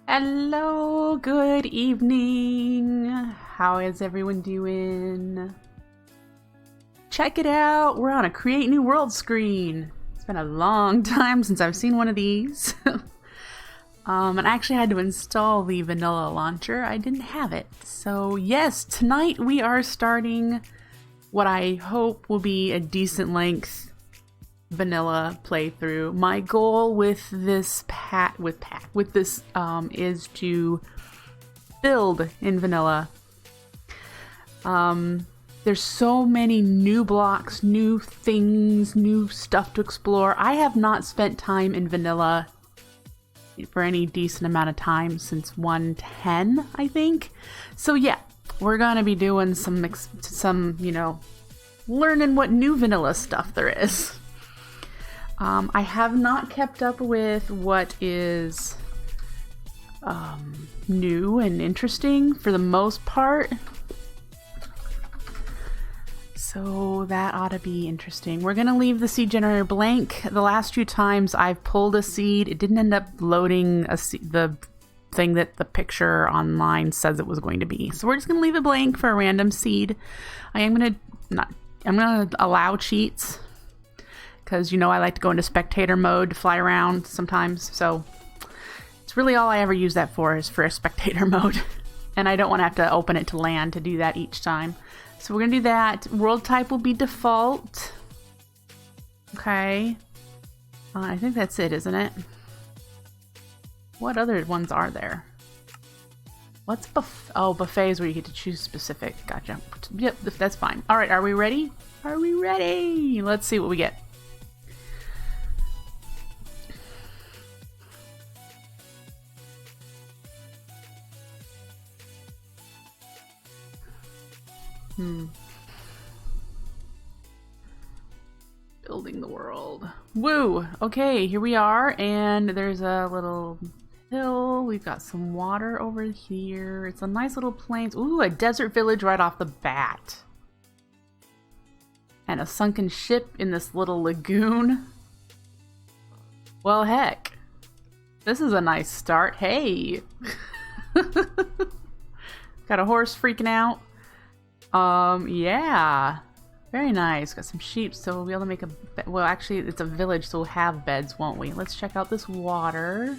Hello, good evening. How is everyone doing? Check it out, we're on a Create New World screen. It's been a long time since I've seen one of these. And I actually had to install the vanilla launcher. I didn't have it. So yes, tonight we are starting what I hope will be a decent length vanilla playthrough. My goal with this is to build in vanilla. There's so many new blocks, new things, new stuff to explore. I have not spent time in vanilla for any decent amount of time since 1.10, I think. So yeah, we're gonna be doing some, you know, learning what new vanilla stuff there is. I have not kept up with what is new and interesting for the most part. So that ought to be interesting. We're going to leave the seed generator blank. The last few times I've pulled a seed, it didn't end up loading the thing that the picture online says it was going to be. So we're just going to leave it blank for a random seed. I'm going to allow cheats because, you know, I like to go into spectator mode to fly around sometimes. So it's really all I ever use that for, is for a spectator mode. And I don't want to have to open it to land to do that each time. So we're going to do that. World type will be default. Okay. I think that's it, isn't it? What other ones are there? What's buffet? Oh, buffet is where you get to choose specific. Gotcha. Yep, that's fine. All right, are we ready? Are we ready? Let's see what we get. Building the world. Woo! Okay, here we are, and there's a little hill. We've got some water over here. It's a nice little plains. Ooh, a desert village right off the bat. And a sunken ship in this little lagoon. Well, heck. This is a nice start. Hey! Got a horse freaking out. Yeah. Very nice. Got some sheep, so we'll be able to make a bed. Well, actually, it's a village, so we'll have beds, won't we? Let's check out this water.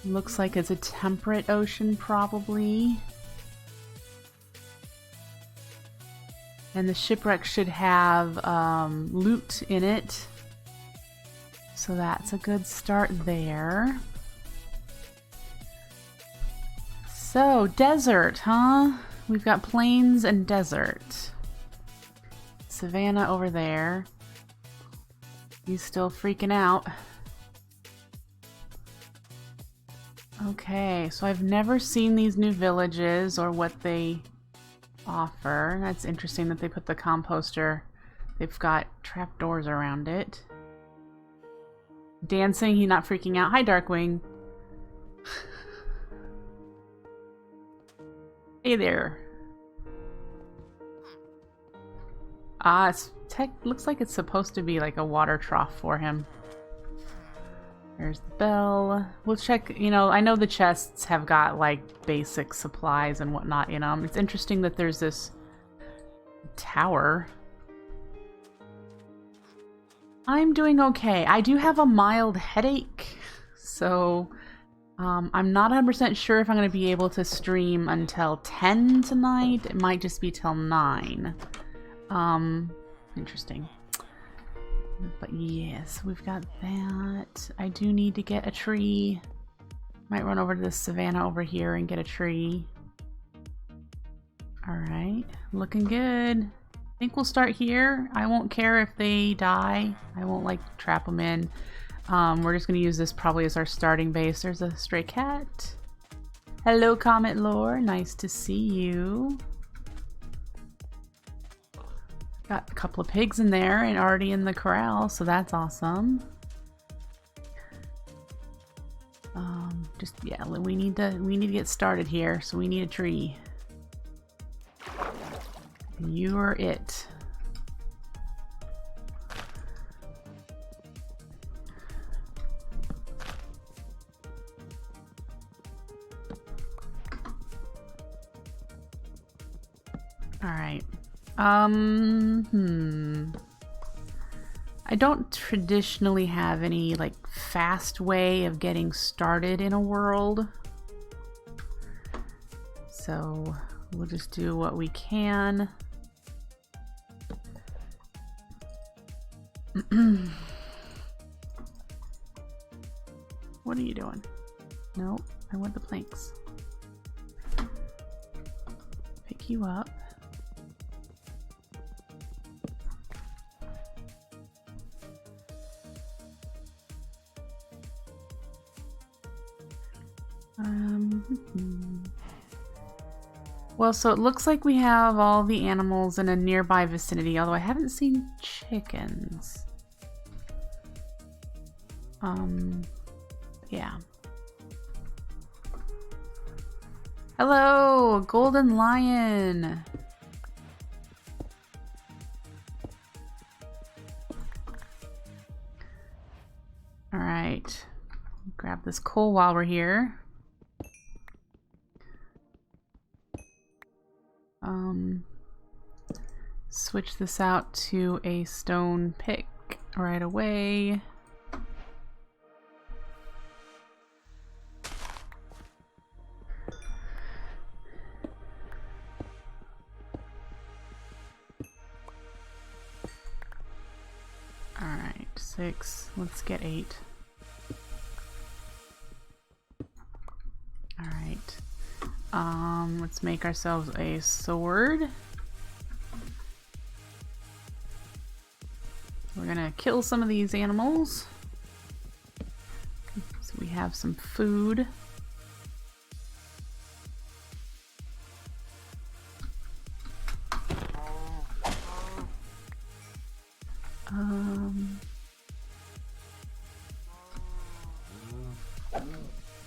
Looks like it's a temperate ocean, probably. And the shipwreck should have loot in it. So that's a good start there. So, desert, huh? We've got plains and desert. Savannah over there. He's still freaking out. Okay, so I've never seen these new villages or what they offer. That's interesting that they put the composter. They've got trapdoors around it. Dancing, he's not freaking out. Hi, Darkwing. Hey there. Looks like it's supposed to be like a water trough for him. There's the bell. We'll check, you know, I know the chests have got like basic supplies and whatnot in them. It's interesting that there's this tower. I'm doing okay. I do have a mild headache, so I'm not 100% sure if I'm going to be able to stream until 10 tonight. It might just be till 9. Interesting. But yes, we've got that. I do need to get a tree. Might run over to the savannah over here and get a tree. Alright, looking good. I think we'll start here. I won't care if they die. I won't like trap them in. We're just going to use this probably as our starting base. There's a stray cat. Hello, Comet Lore. Nice to see you. Got a couple of pigs in there and already in the corral, so that's awesome. Yeah, we need to get started here, so we need a tree. And you are it. Alright. I don't traditionally have any, like, fast way of getting started in a world. So we'll just do what we can. What are you doing? No, I want the planks. Pick you up. Well, so it looks like we have all the animals in a nearby vicinity, although I haven't seen chickens. Yeah. Hello, golden lion. All right. Grab this coal while we're here. Switch this out to a stone pick right away. All right, 6. Let's get 8. All right. Let's make ourselves a sword. We're gonna kill some of these animals. So we have some food.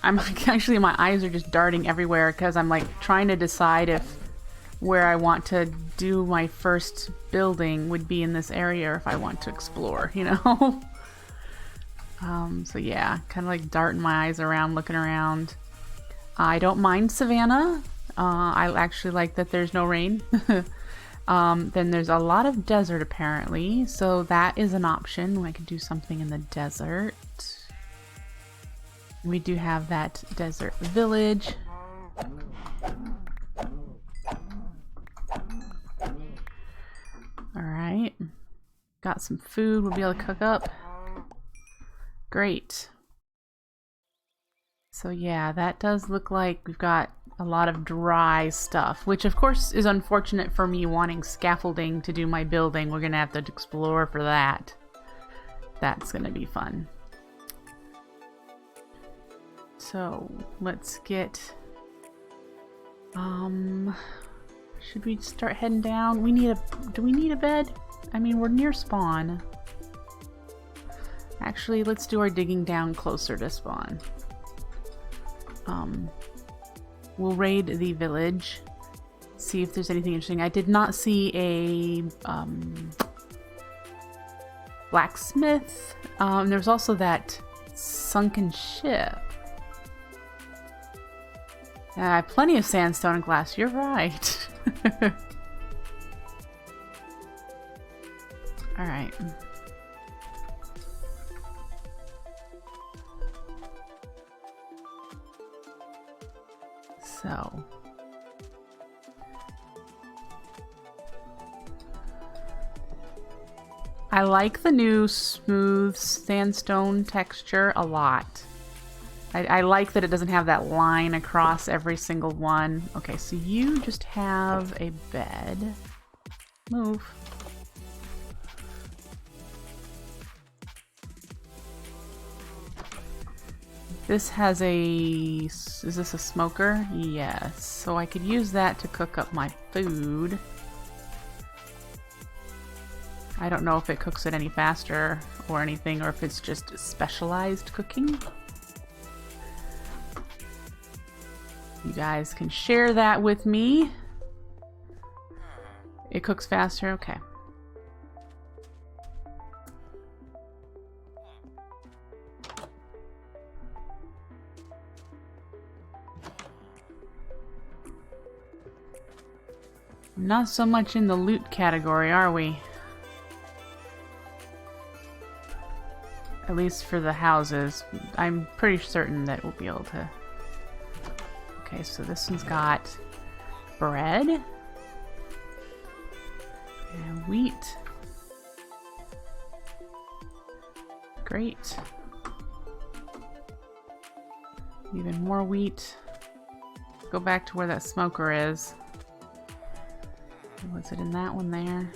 I'm actually, my eyes are just darting everywhere because I'm like trying to decide if where I want to do my first building would be in this area or if I want to explore, you know? So yeah, kind of like darting my eyes around, looking around. I don't mind Savannah. I actually like that there's no rain. Then there's a lot of desert apparently, so that is an option. I could do something in the desert. We do have that desert village. Alright. Got some food we'll be able to cook up. Great. So yeah, that does look like we've got a lot of dry stuff, which of course is unfortunate for me wanting scaffolding to do my building. We're gonna have to explore for that. That's gonna be fun. So let's get should we start heading down? Do we need a bed? I mean, we're near spawn. Actually, let's do our digging down closer to spawn. We'll raid the village, see if there's anything interesting. I did not see a blacksmith. There's also that sunken ship. Plenty of sandstone and glass, you're right. Alright. So. I like the new smooth sandstone texture a lot. I like that it doesn't have that line across every single one. Okay, so you just have a bed. Move. This has a... Is this a smoker? Yes. So I could use that to cook up my food. I don't know if it cooks it any faster or anything, or if it's just specialized cooking. You guys can share that with me. It cooks faster? Okay. Not so much in the loot category, are we? At least for the houses. I'm pretty certain that we'll be able to... Okay, so this one's got bread and wheat. Great. Even more wheat. Go back to where that smoker is. Was it in that one there?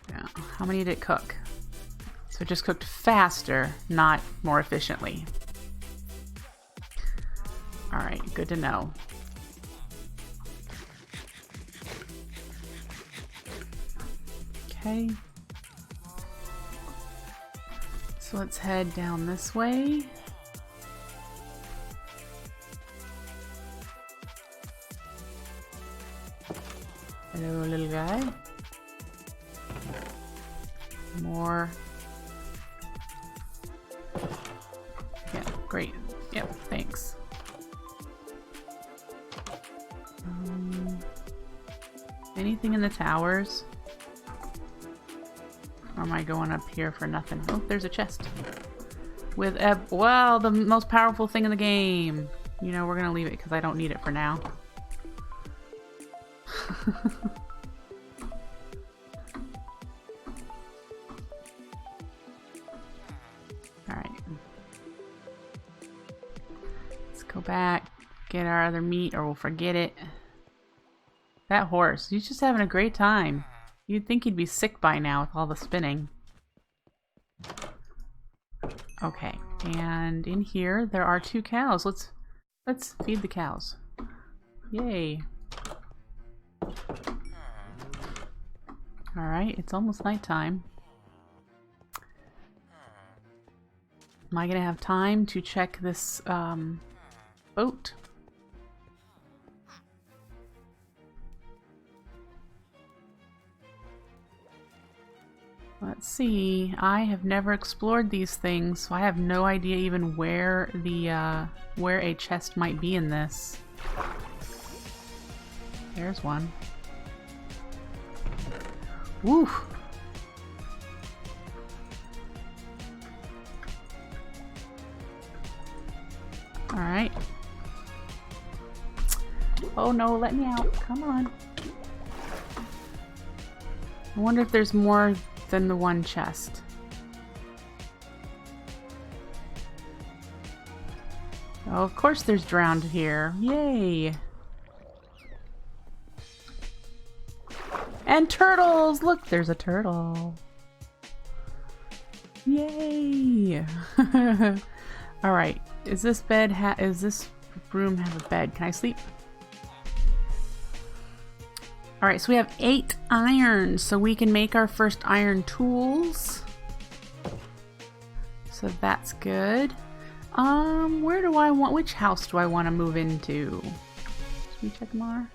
Yeah. How many did it cook? So it just cooked faster, not more efficiently. Alright, good to know. Okay. So let's head down this way. Hello, little guy. More. Yeah, great. Yep, thanks. Anything in the towers? Or am I going up here for nothing? Oh, there's a chest. With a... Wow, the most powerful thing in the game. You know, we're gonna leave it because I don't need it for now. Alright. Let's go back, get our other meat, or we'll forget it. That horse, he's just having a great time. You'd think he'd be sick by now with all the spinning. Okay, and in here there are 2 cows. Let's feed the cows. Yay. Alright, it's almost nighttime. Am I gonna have time to check this boat? Let's see. I have never explored these things, so I have no idea even where the where a chest might be in this. There's one. Woo! Alright. Oh no, let me out. Come on. I wonder if there's more than the one chest. Oh, of course there's drowned here. Yay! And turtles! Look, there's a turtle. Yay! Alright, is this room have a bed? Can I sleep? Alright, so we have 8 iron, so we can make our first iron tools. So that's good. Where do I want, which house do I want to move into? Should we check more?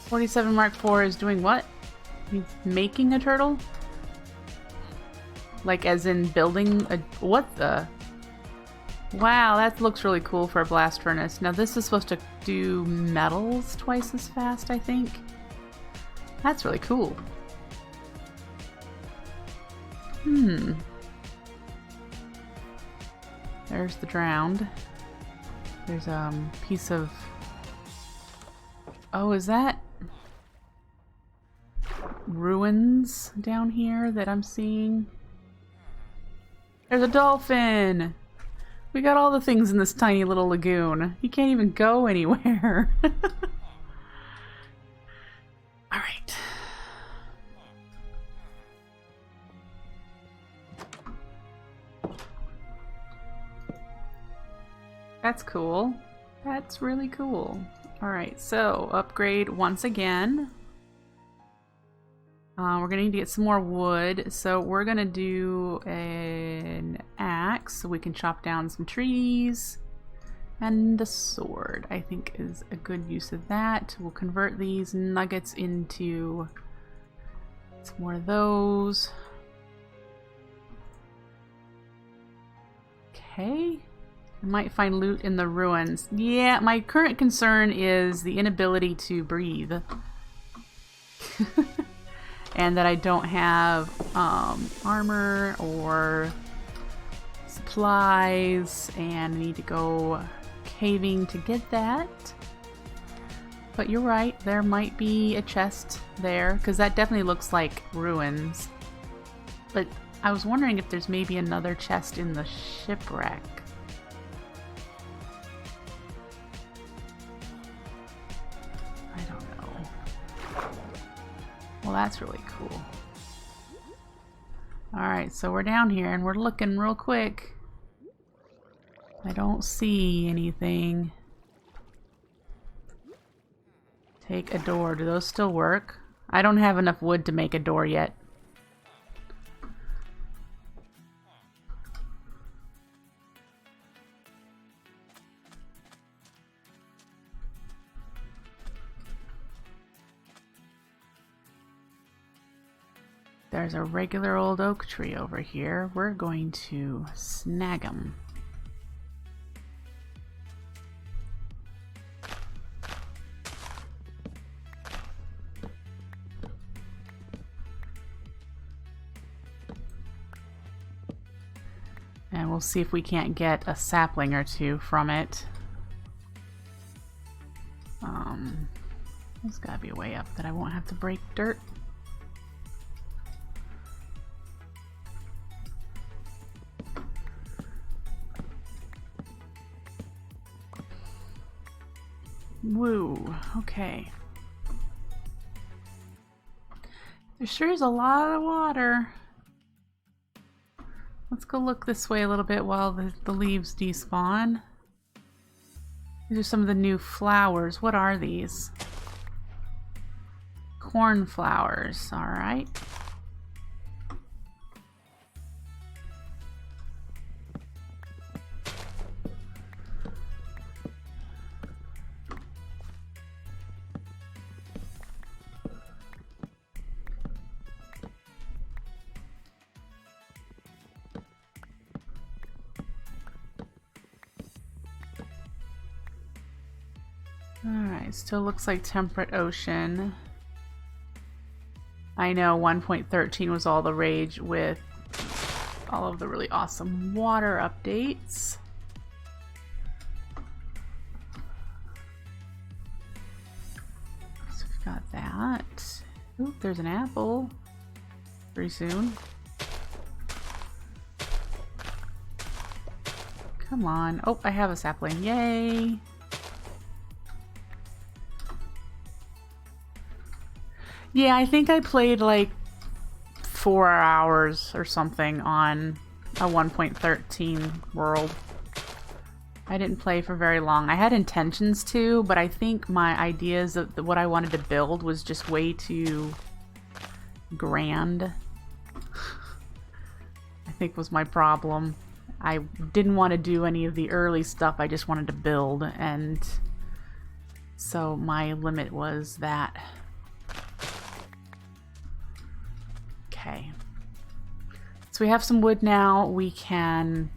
47 Mark IV is doing what? He's making a turtle? Like as in building a, what the? Wow, that looks really cool for a blast furnace. Now this is supposed to do metals twice as fast, I think. That's really cool. There's the drowned. There's a piece of... Oh, is that ruins down here that I'm seeing? There's a dolphin! We got all the things in this tiny little lagoon. You can't even go anywhere. Alright. That's cool. That's really cool. Alright, so upgrade once again. We're gonna need to get some more wood, so we're gonna do an axe so we can chop down some trees. And a sword, I think, is a good use of that. We'll convert these nuggets into some more of those. Okay. I might find loot in the ruins. Yeah, my current concern is the inability to breathe. And that I don't have armor or supplies, and I need to go caving to get that. But you're right, there might be a chest there, because that definitely looks like ruins. But I was wondering if there's maybe another chest in the shipwreck. I don't know. Well, that's really cool. Alright, so we're down here and we're looking real quick. I don't see anything. Take a door. Do those still work? I don't have enough wood to make a door yet. There's a regular old oak tree over here. We're going to snag them. And we'll see if we can't get a sapling or two from it. There's gotta be a way up that I won't have to break dirt. Woo, okay. There sure is a lot of water. Let's go look this way a little bit while the leaves despawn. These are some of the new flowers. What are these? Cornflowers, alright. Alright, still looks like temperate ocean. I know 1.13 was all the rage with all of the really awesome water updates. So we've got that. Oop, there's an apple. Pretty soon. Come on. Oh, I have a sapling. Yay! Yeah, I think I played like 4 hours or something on a 1.13 world. I didn't play for very long. I had intentions to, but I think my ideas of what I wanted to build was just way too grand. I think was my problem. I didn't want to do any of the early stuff, I just wanted to build, and so my limit was that. Okay, so we have some wood now. We can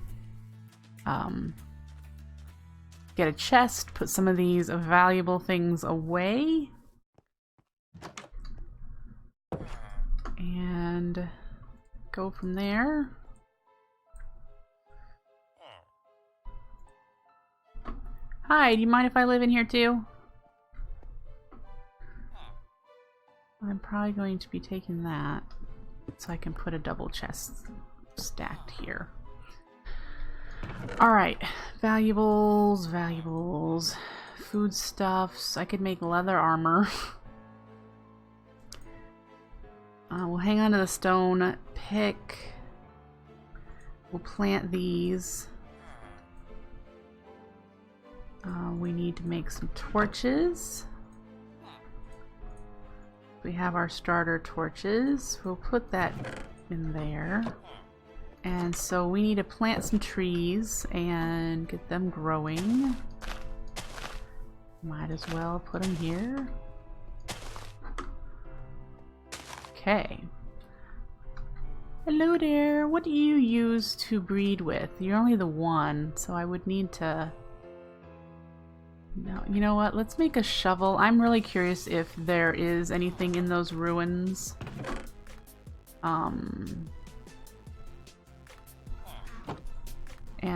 get a chest, put some of these valuable things away, and go from there. Hi, do you mind if I live in here too? I'm probably going to be taking that. So I can put a double chest stacked here. Alright, valuables, valuables, foodstuffs. I could make leather armor. We'll hang on to the stone pick. We'll plant these. We need to make some torches. We have our starter torches. We'll put that in there. And so we need to plant some trees and get them growing. Might as well put them here. Okay. Hello there. What do you use to breed with? You're only the one, so I would need to... No, you know what? Let's make a shovel. I'm really curious if there is anything in those ruins. And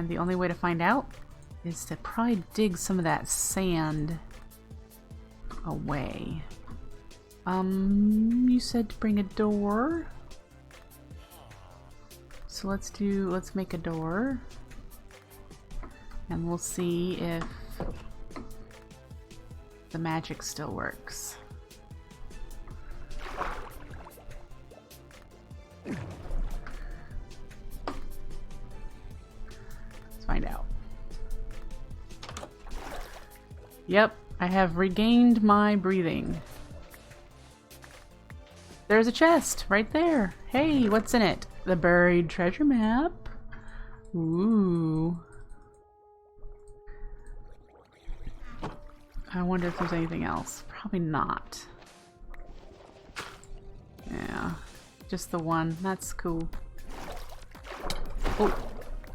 the only way to find out is to probably dig some of that sand away. You said to bring a door. So let's make a door. And we'll see if the magic still works. Let's find out. Yep, I have regained my breathing. There's a chest right there. Hey, what's in it? The buried treasure map. Ooh. I wonder if there's anything else. Probably not. Yeah, just the one. That's cool. Oh,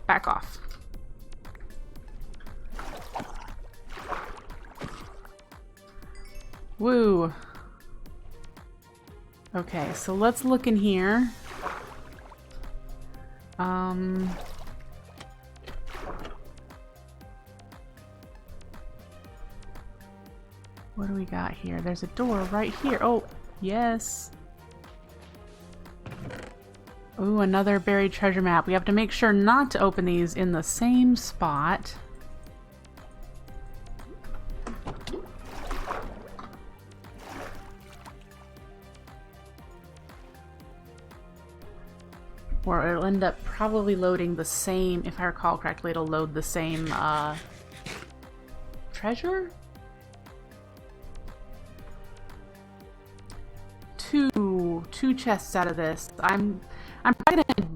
back off. Woo. Okay, so let's look in here. What do we got here? There's a door right here. Oh, yes. Ooh, another buried treasure map. We have to make sure not to open these in the same spot. Or it'll end up probably loading the same, if I recall correctly, it'll load the same treasure? Two chests out of this. I'm probably gonna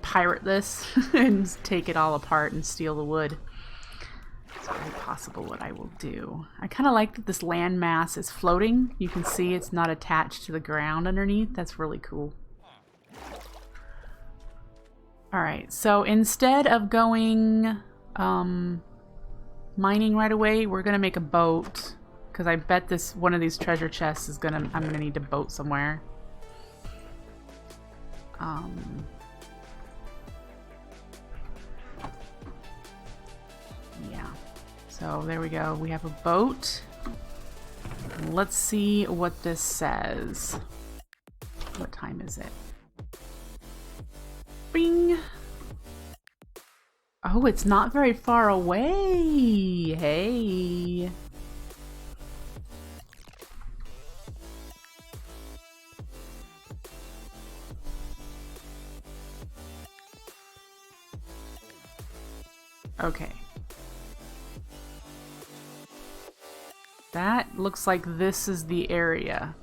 pirate this and take it all apart and steal the wood. It's very possible what I will do. I kind of like that this landmass is floating. You can see it's not attached to the ground underneath. That's really cool. Alright, so instead of going mining right away, we're gonna make a boat. Because I bet this one of these treasure chests is I'm gonna need to boat somewhere. Yeah. So there we go. We have a boat. Let's see what this says. What time is it? Bing! Oh, it's not very far away. Hey. Okay. That looks like this is the area.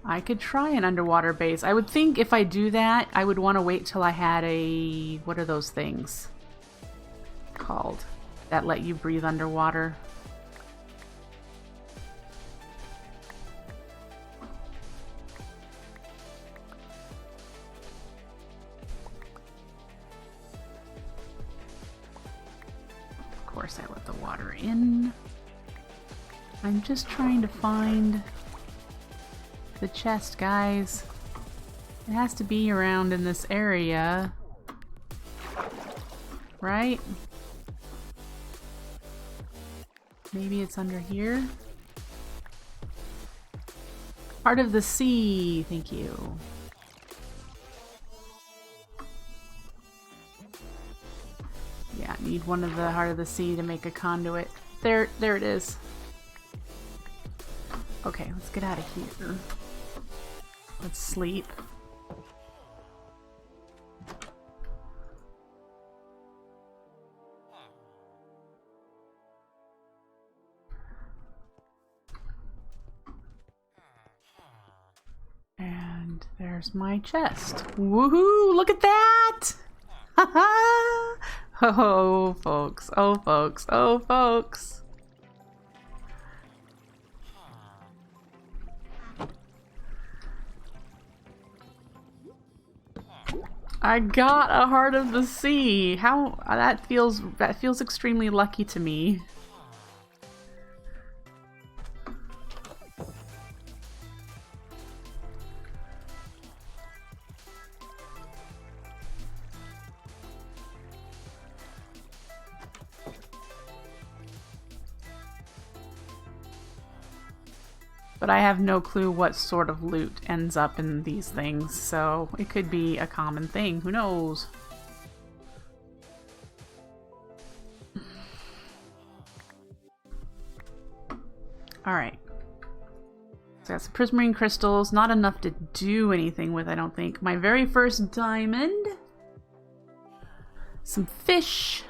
I could try an underwater base. I would think if I do that, I would want to wait till I had a... What are those things called that let you breathe underwater? Of course, I let the water in. I'm just trying to find the chest, guys. It has to be around in this area, right? Maybe it's under here. Heart of the sea, thank you. Yeah, need one of the Heart of the Sea to make a conduit. There it is. Okay, let's get out of here. Let's sleep. And there's my chest. Woohoo! Look at that! Haha! Oh, folks. Oh, folks. Oh, folks. I got a Heart of the Sea. How that feels extremely lucky to me. But I have no clue what sort of loot ends up in these things, so it could be a common thing. Who knows? Alright. So that's prismarine crystals. Not enough to do anything with, I don't think. My very first diamond. Some fish.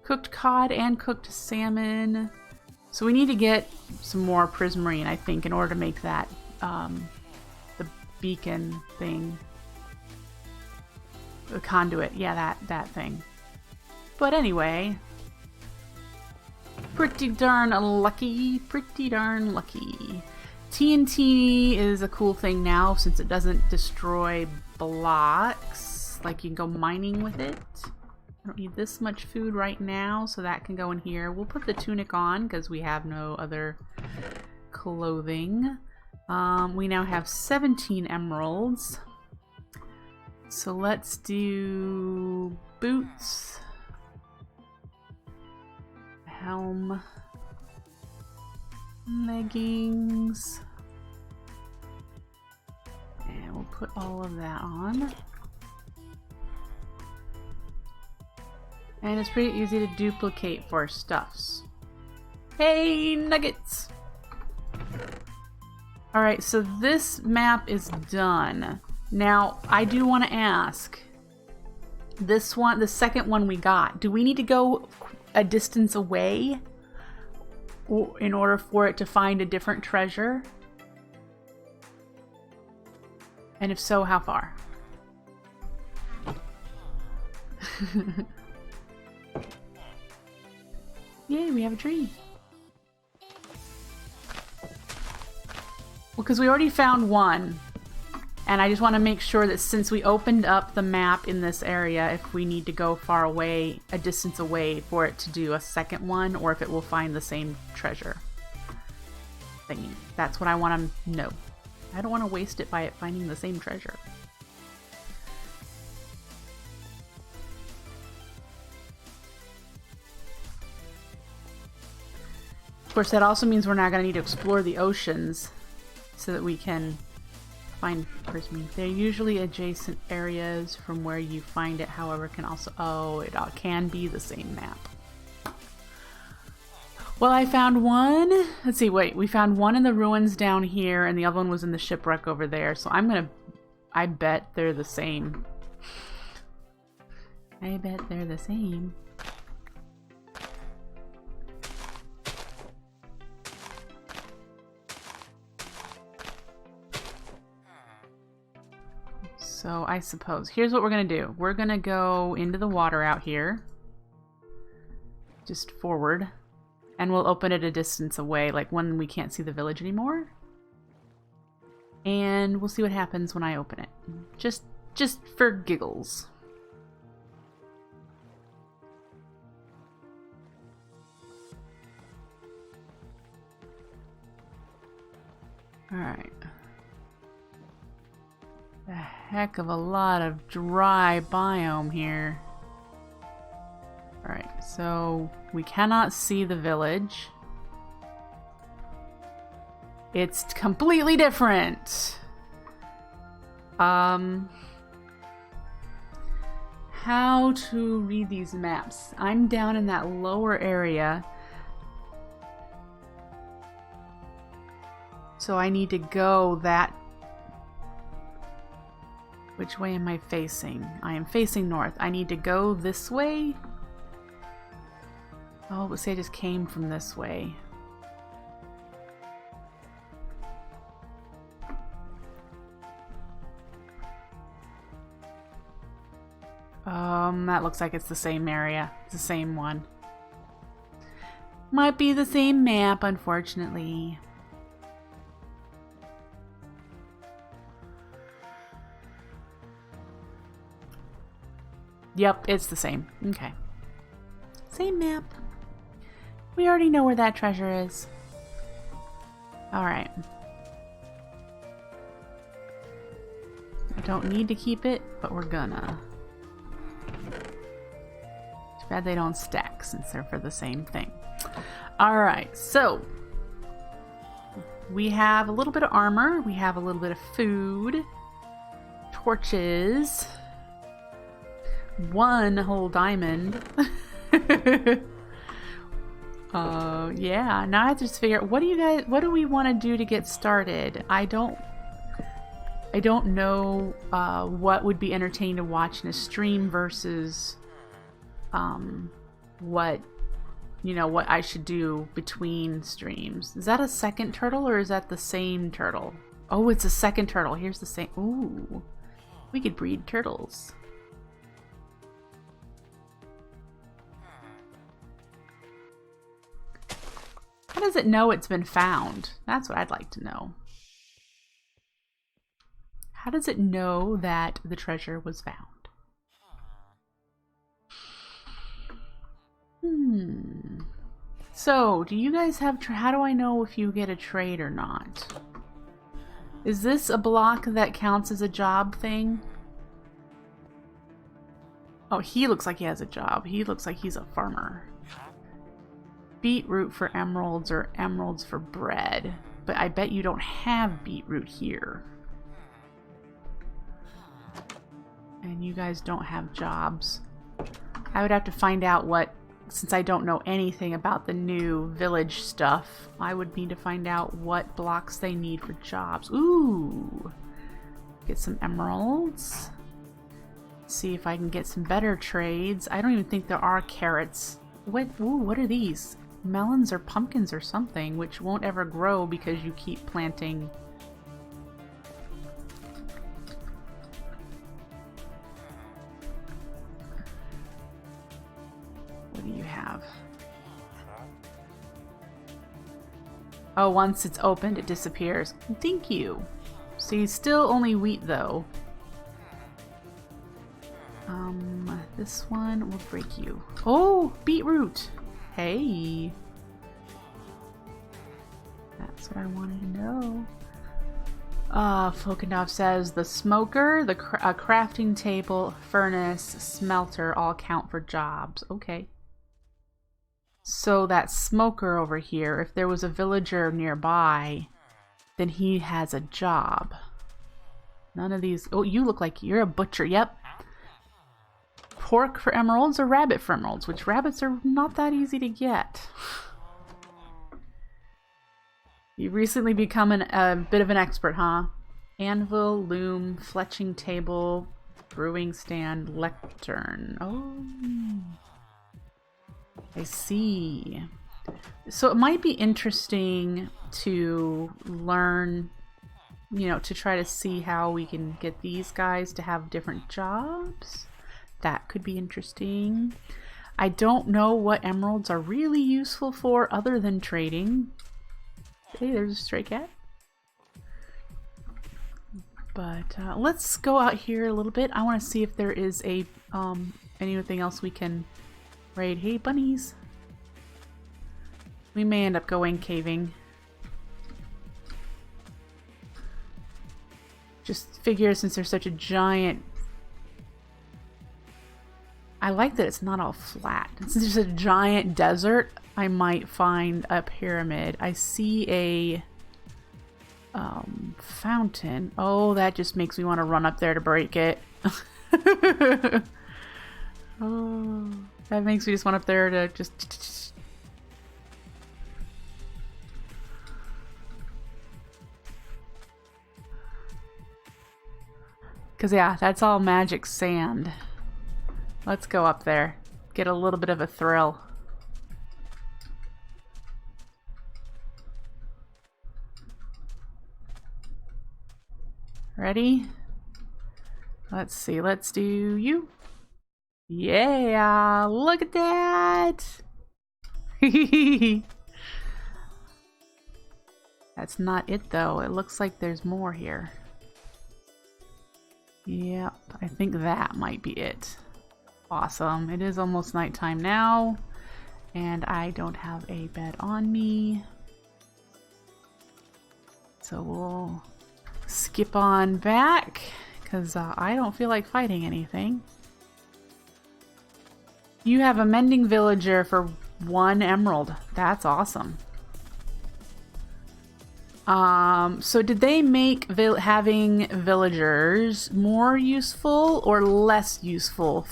Cooked cod and cooked salmon. So we need to get some more prismarine, I think, in order to make that, the beacon thing. The conduit, yeah, that thing. But anyway, pretty darn lucky, pretty darn lucky. TNT is a cool thing now since it doesn't destroy blocks. Like you can go mining with it. I don't need this much food right now, so that can go in here. We'll put the tunic on because we have no other clothing. We now have 17 emeralds. So let's do boots, helm, leggings, and we'll put all of that on. And it's pretty easy to duplicate for stuffs. Hey, nuggets! Alright, so this map is done. Now, I do want to ask, this one, the second one we got, do we need to go a distance away in order for it to find a different treasure? And if so, how far? Yay, we have a tree. Well, because we already found one. And I just want to make sure that since we opened up the map in this area, if we need to go far away, a distance away for it to do a second one, or if it will find the same treasure thingy. That's what I want to know. I don't want to waste it by it finding the same treasure. Of course, that also means we're not going to need to explore the oceans so that we can find prismarine. They're usually adjacent areas from where you find it, however, can also... Oh, it can be the same map. Well, I found one. Let's see, wait. We found one in the ruins down here, and the other one was in the shipwreck over there. So I'm going to... I bet they're the same. I bet they're the same. So I suppose, here's what we're going to do. We're going to go into the water out here. Just forward. And we'll open it a distance away, like when we can't see the village anymore. And we'll see what happens when I open it. Just for giggles. Alright. A heck of a lot of dry biome here. Alright, so we cannot see the village. It's completely different. How to read these maps? I'm down in that lower area. So I need to go that... Which way am I facing? I am facing north. I need to go this way? Oh, let's say I just came from this way. That looks like it's the same area. It's the same one. Might be the same map, unfortunately. Yep, it's the same. Okay. Same map. We already know where that treasure is. Alright. I don't need to keep it, but we're gonna. Too bad they don't stack since they're for the same thing. Alright, so we have a little bit of armor, we have a little bit of food, torches, one whole diamond. Yeah, now I have to just figure out what do we want to do to get started? I don't know what would be entertaining to watch in a stream versus what I should do between streams. Is that a second turtle or is that the same turtle? Oh, it's a second turtle. Here's the same. Ooh, we could breed turtles. How does it know it's been found? That's what I'd like to know. How does it know that the treasure was found? So, do you guys have... how do I know if you get a trade or not? Is this a block that counts as a job thing? Oh, he looks like he has a job. He looks like he's a farmer. Beetroot for emeralds or emeralds for bread. But I bet you don't have beetroot here. And you guys don't have jobs. I would have to find out what, since I don't know anything about the new village stuff, I would need to find out what blocks they need for jobs. Ooh! Get some emeralds. See if I can get some better trades. I don't even think there are carrots. What are these? Melons or pumpkins or something, which won't ever grow because you keep planting. What do you have? Oh, once it's opened, it disappears. Thank you. See, still only wheat though. This one will break you. Oh, beetroot. Hey. That's what I wanted to know. Fokanov says the smoker, a crafting table, furnace, smelter all count for jobs. Okay. So that smoker over here, if there was a villager nearby, then he has a job. None of these... Oh, you look like you're a butcher. Yep. Pork for emeralds or rabbit for emeralds, which rabbits are not that easy to get. You've recently become a bit of an expert, huh? Anvil, loom, fletching table, brewing stand, lectern. Oh, I see. So it might be interesting to learn, to try to see how we can get these guys to have different jobs. That could be interesting. I don't know what emeralds are really useful for other than trading. Hey, there's a stray cat. But let's go out here a little bit. I want to see if there is a anything else we can raid. Hey, bunnies. We may end up going caving. Just figure since there's such a giant... I like that it's not all flat. Since there's a giant desert, I might find a pyramid. I see a fountain. Oh, that just makes me want to run up there to break it. Oh, that makes me just want up there to just... Because, yeah, that's all magic sand. Let's go up there. Get a little bit of a thrill. Ready? Let's see. Let's do you. Yeah! Look at that! That's not it, though. It looks like there's more here. Yep. I think that might be it. Awesome. It is almost nighttime now, and I don't have a bed on me. So we'll skip on back, because I don't feel like fighting anything. You have a mending villager for 1 emerald. That's awesome. So did they make having villagers more useful or less useful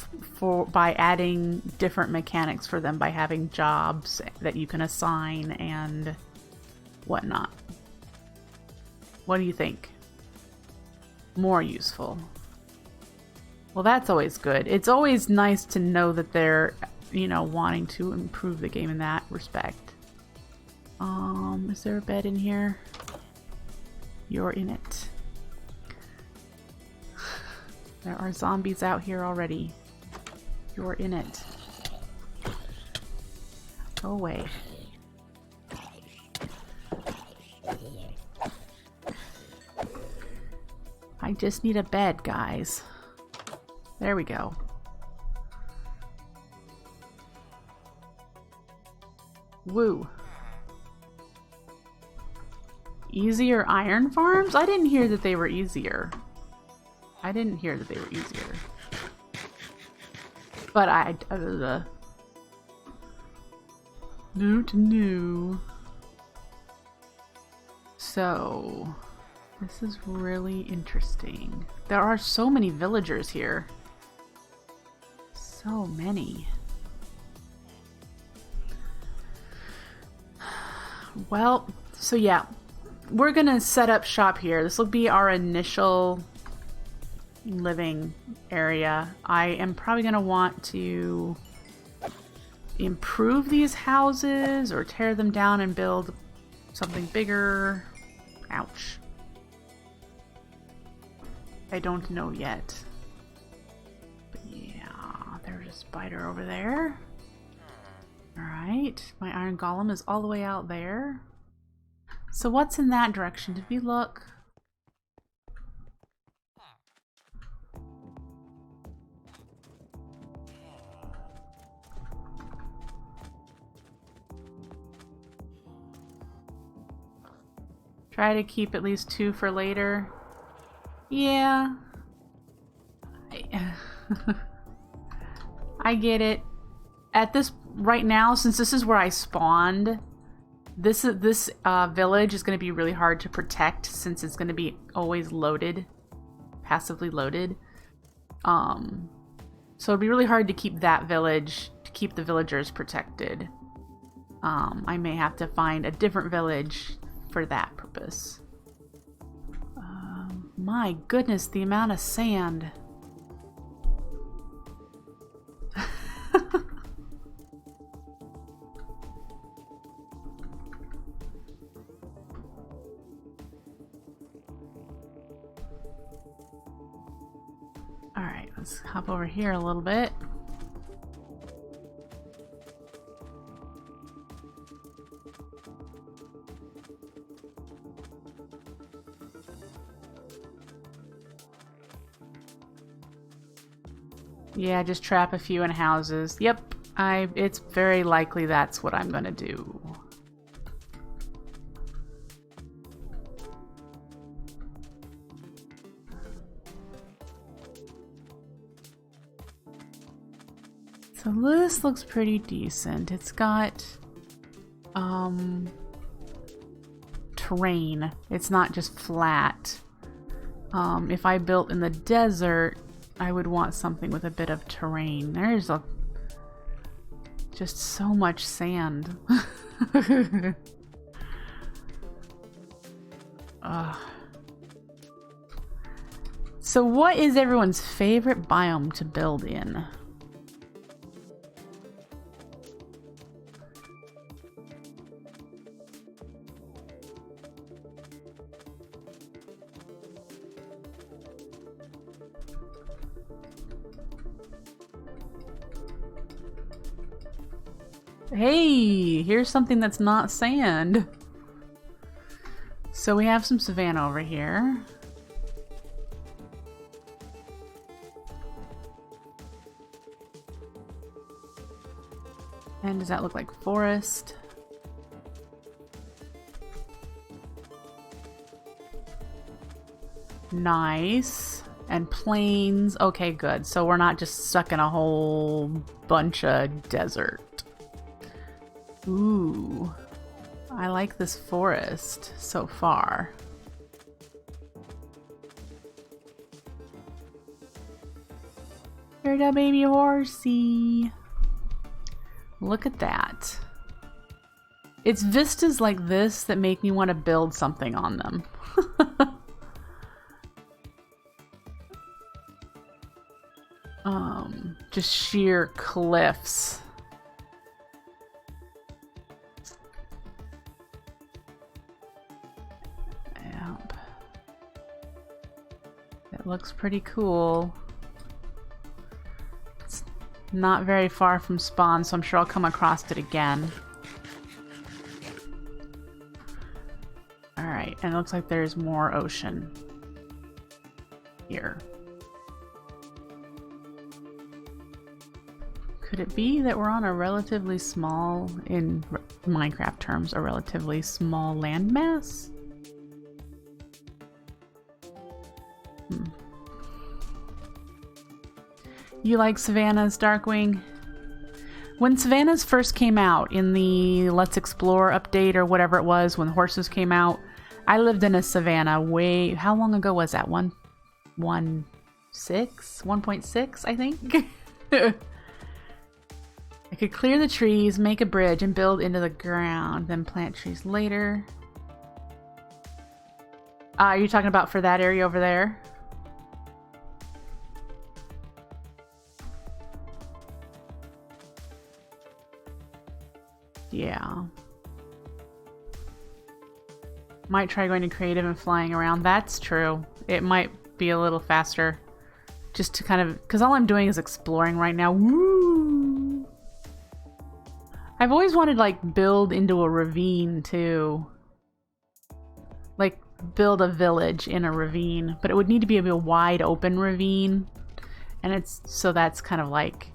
by adding different mechanics for them, by having jobs that you can assign and whatnot? What do you think? More useful. Well, that's always good. It's always nice to know that they're, you know, wanting to improve the game in that respect. Is there a bed in here? You're in it. There are zombies out here already. You're in it. Go away. I just need a bed, guys. There we go. Woo. Easier iron farms? I didn't hear that they were easier. I didn't hear that they were easier. But no. So, this is really interesting. There are so many villagers here. So many. Well, so yeah. We're gonna set up shop here. This will be our initial living area. I am probably gonna want to improve these houses or tear them down and build something bigger. Ouch. I don't know yet. But yeah, there's a spider over there. Alright, my iron golem is all the way out there. So what's in that direction? Did we look? Try to keep at least 2 for later. Yeah. I get it. At this right now, since this is where I spawned, this village is going to be really hard to protect since it's going to be always loaded, passively loaded. So it'd be really hard to keep that village, to keep the villagers protected. I may have to find a different village for that purpose. My goodness, the amount of sand. Alright, let's hop over here a little bit. Yeah, just trap a few in houses. Yep, it's very likely that's what I'm gonna do. So this looks pretty decent. It's got terrain. It's not just flat. If I built in the desert, I would want something with a bit of terrain. There's just so much sand. So what is everyone's favorite biome to build in? Hey, here's something that's not sand. So we have some savanna over here. And does that look like forest? Nice. And plains. Okay, good. So we're not just stuck in a whole bunch of desert. Ooh. I like this forest so far. Here's a baby horsey. Look at that. It's vistas like this that make me want to build something on them. Just sheer cliffs. Yep. It looks pretty cool. It's not very far from spawn, so I'm sure I'll come across it again. Alright, and it looks like there's more ocean here. Could it be that we're on a relatively small, in Minecraft terms, a relatively small landmass? You like Savannah's Darkwing? When Savannah's first came out in the Let's Explore update or whatever it was, when horses came out, I lived in a Savannah way... How long ago was that? 1.6, I think? I could clear the trees, make a bridge, and build into the ground, then plant trees later. Are you talking about for that area over there? Yeah. Might try going to creative and flying around. That's true. It might be a little faster. Just to kind of... Because all I'm doing is exploring right now. Woo! I've always wanted, like, build into a ravine, too. Like, build a village in a ravine. But it would need to be a wide open ravine. And it's... So that's kind of, like,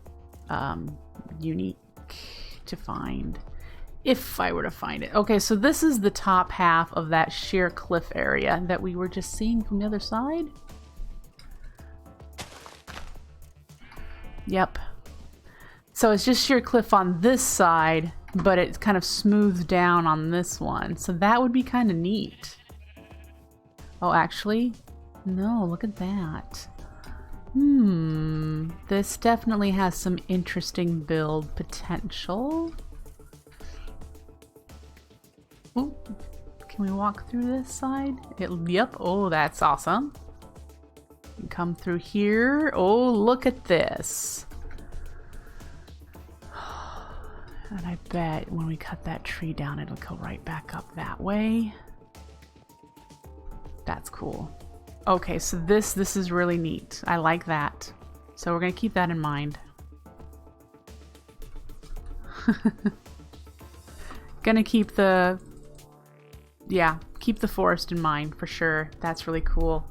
unique to find. If I were to find it. Okay, so this is the top half of that sheer cliff area that we were just seeing from the other side. Yep. So it's just sheer cliff on this side, but it's kind of smoothed down on this one. So that would be kind of neat. Oh, actually, no, look at that. This definitely has some interesting build potential. Ooh, can we walk through this side? Yep, oh, that's awesome. Come through here. Oh, look at this. And I bet when we cut that tree down, it'll go right back up that way. That's cool. Okay, so this is really neat. I like that. So we're gonna keep that in mind. Gonna keep the... Yeah, keep the forest in mind for sure. That's really cool.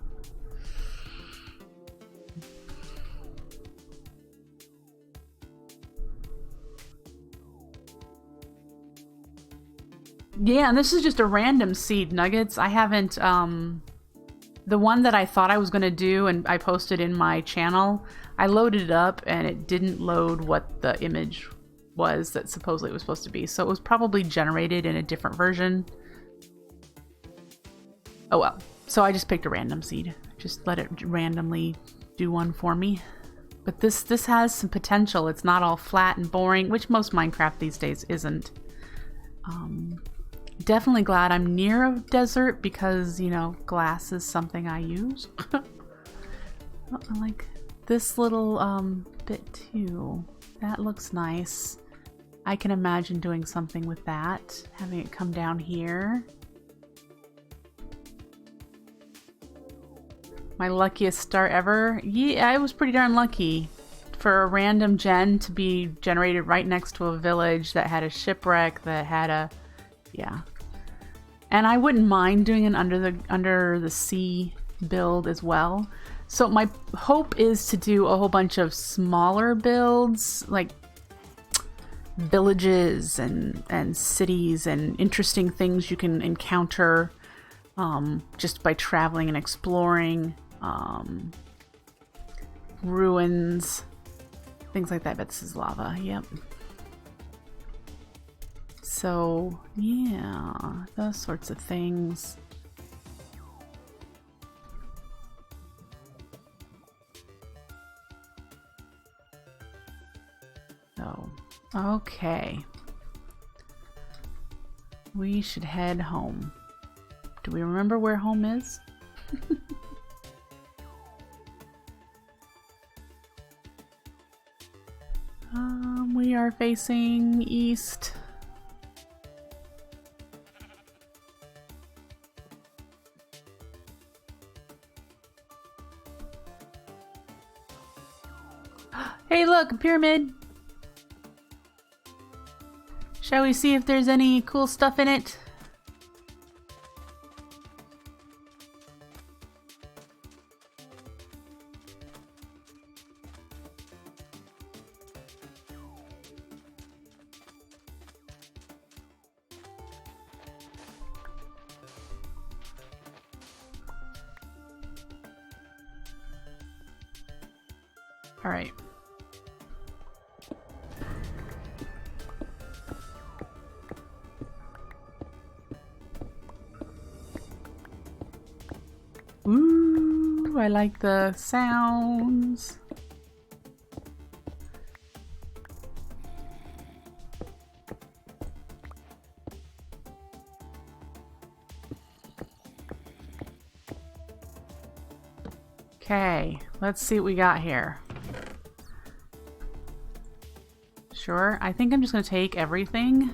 Yeah, and this is just a random seed nuggets. I haven't, the one that I thought I was going to do and I posted in my channel, I loaded it up and it didn't load what the image was that supposedly it was supposed to be. So it was probably generated in a different version. Oh well. So I just picked a random seed. Just let it randomly do one for me. But this has some potential. It's not all flat and boring, which most Minecraft these days isn't. Definitely glad I'm near a desert because, you know, glass is something I use. Oh, I like this little bit too. That looks nice. I can imagine doing something with that. Having it come down here. My luckiest start ever. Yeah, I was pretty darn lucky. For a random gen to be generated right next to a village that had a shipwreck, that had a... Yeah. And I wouldn't mind doing an under the sea build as well. So my hope is to do a whole bunch of smaller builds, like villages and cities and interesting things you can encounter just by traveling and exploring. Ruins, things like that. But this is lava. Yep. So yeah, those sorts of things. So okay, we should head home. Do we remember where home is? We are facing east. Hey, look, a pyramid. Shall we see if there's any cool stuff in it? All right. Ooh, I like the sounds. Okay, let's see what we got here. Sure, I think I'm just gonna take everything.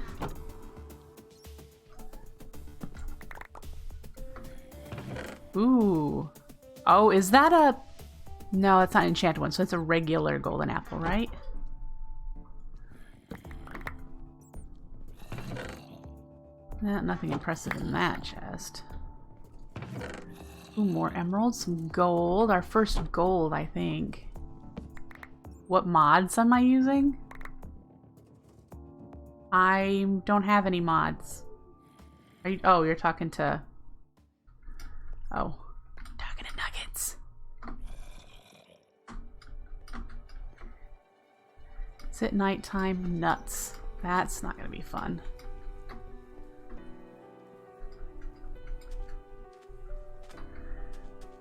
Ooh. Oh, is that a... No, it's not an enchanted one, so it's a regular golden apple, right? Nothing impressive in that chest. Ooh, more emeralds, some gold. Our first gold, I think. What mods am I using? I don't have any mods. Are you... Oh, you're talking to... Oh, talking to nuggets. Is it nighttime? Nuts. That's not gonna be fun.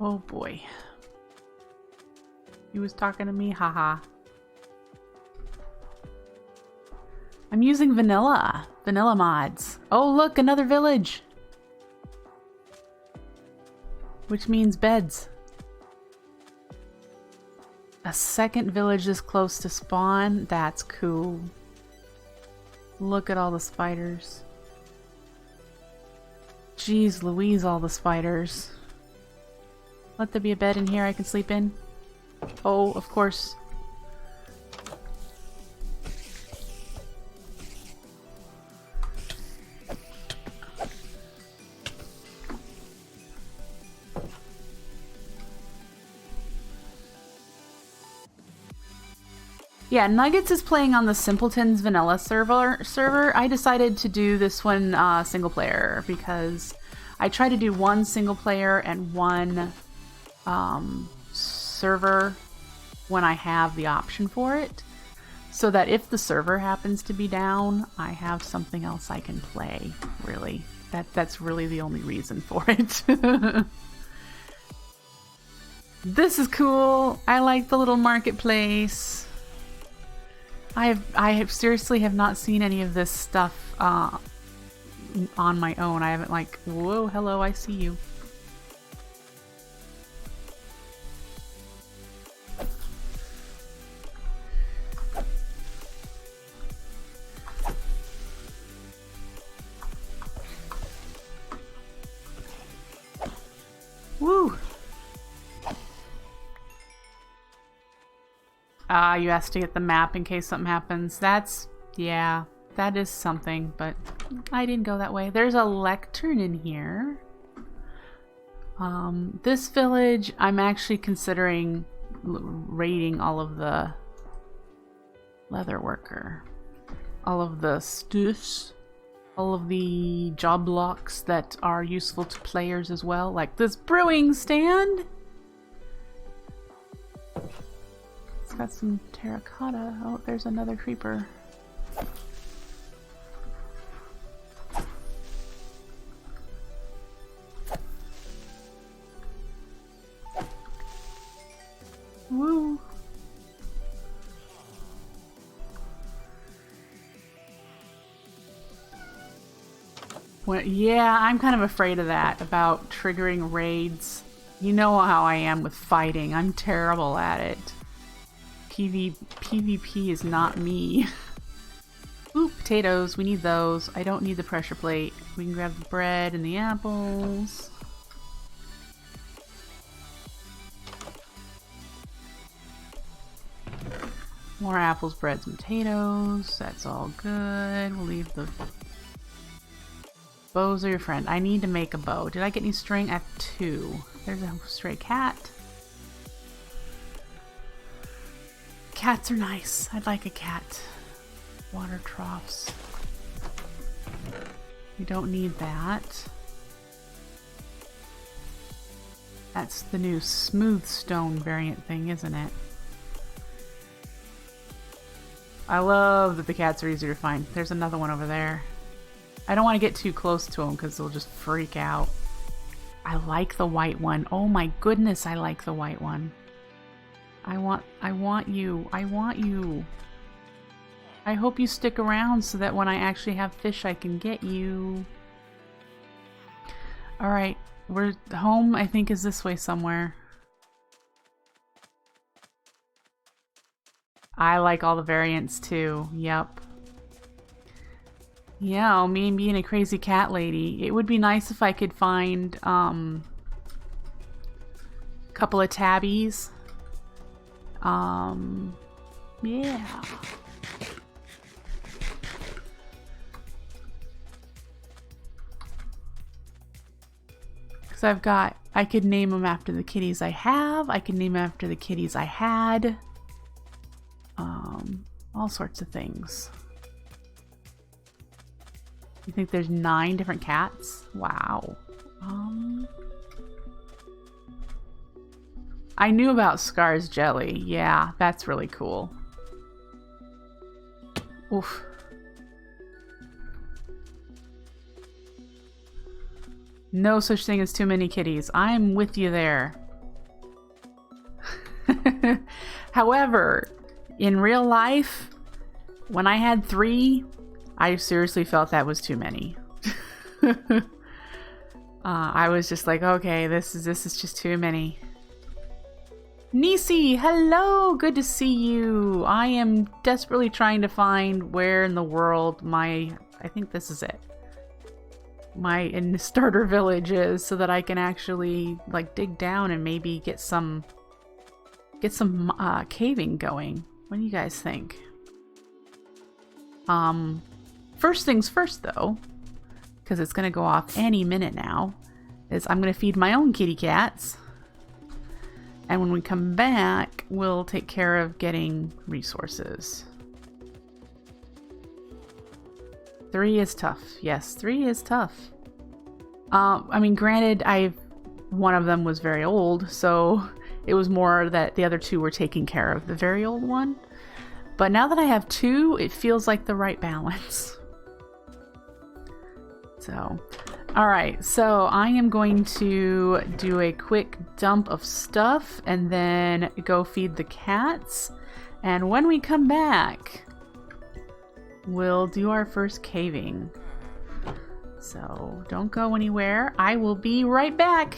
Oh boy. He was talking to me? Haha. I'm using vanilla mods. Oh look, another village. Which means beds. A second village this close to spawn? That's cool. Look at all the spiders. Jeez Louise, all the spiders. Let there be a bed in here I can sleep in. Oh, of course. Yeah, Nuggets is playing on the Simpletons vanilla server. I decided to do this one single player because I try to do one single player and one server when I have the option for it, so that if the server happens to be down, I have something else I can play. Really, that's really the only reason for it. This is cool. I like the little marketplace. I have seriously have not seen any of this stuff on my own. I haven't like, whoa, hello, I see you. Woo! You asked to get the map in case something happens. That's, yeah, that is something, but I didn't go that way. There's a lectern in here. This village, I'm actually considering raiding all of the leather worker. all of the stuffs, all of the job blocks that are useful to players as well, like this brewing stand. It's got some terracotta. Oh, there's another creeper. Woo! Well, yeah, I'm kind of afraid of that, about triggering raids. You know how I am with fighting. I'm terrible at it. PvP is not me. Ooh, potatoes. We need those. I don't need the pressure plate. We can grab the bread and the apples. More apples, breads, and potatoes. That's all good. We'll leave the... Bows are your friend. I need to make a bow. Did I get any string? I have 2. There's a stray cat. Cats are nice. I'd like a cat. Water troughs. We don't need that. That's the new smooth stone variant thing, isn't it? I love that the cats are easier to find. There's another one over there. I don't want to get too close to them because they'll just freak out. I like the white one. Oh my goodness, I like the white one. I want you. I want you. I hope you stick around so that when I actually have fish, I can get you. Alright, we're home, I think, is this way somewhere. I like all the variants too. Yep. Yeah, me being a crazy cat lady. It would be nice if I could find a couple of tabbies. Yeah. Because I've got, I could name them after the kitties I have. I could name them after the kitties I had. All sorts of things. You think there's 9 different cats? Wow. I knew about Scar's jelly. Yeah, that's really cool. Oof. No such thing as too many kitties. I'm with you there. However, in real life, when I had 3, I seriously felt that was too many. I was just like, okay, this is just too many. Nisi, hello, good to see you. I am desperately trying to find where in the world I think this is it. My starter village is, so that I can actually like dig down and maybe get some caving going. What do you guys think? First things first though, because it's gonna go off any minute now, is I'm gonna feed my own kitty cats. And when we come back, we'll take care of getting resources. 3 is tough. Yes, 3 is tough. I mean, granted, one of them was very old, so it was more that the other 2 were taking care of the very old one. But now that I have 2, it feels like the right balance. So, alright, so I am going to do a quick dump of stuff and then go feed the cats. And when we come back, we'll do our first caving. So don't go anywhere. I will be right back.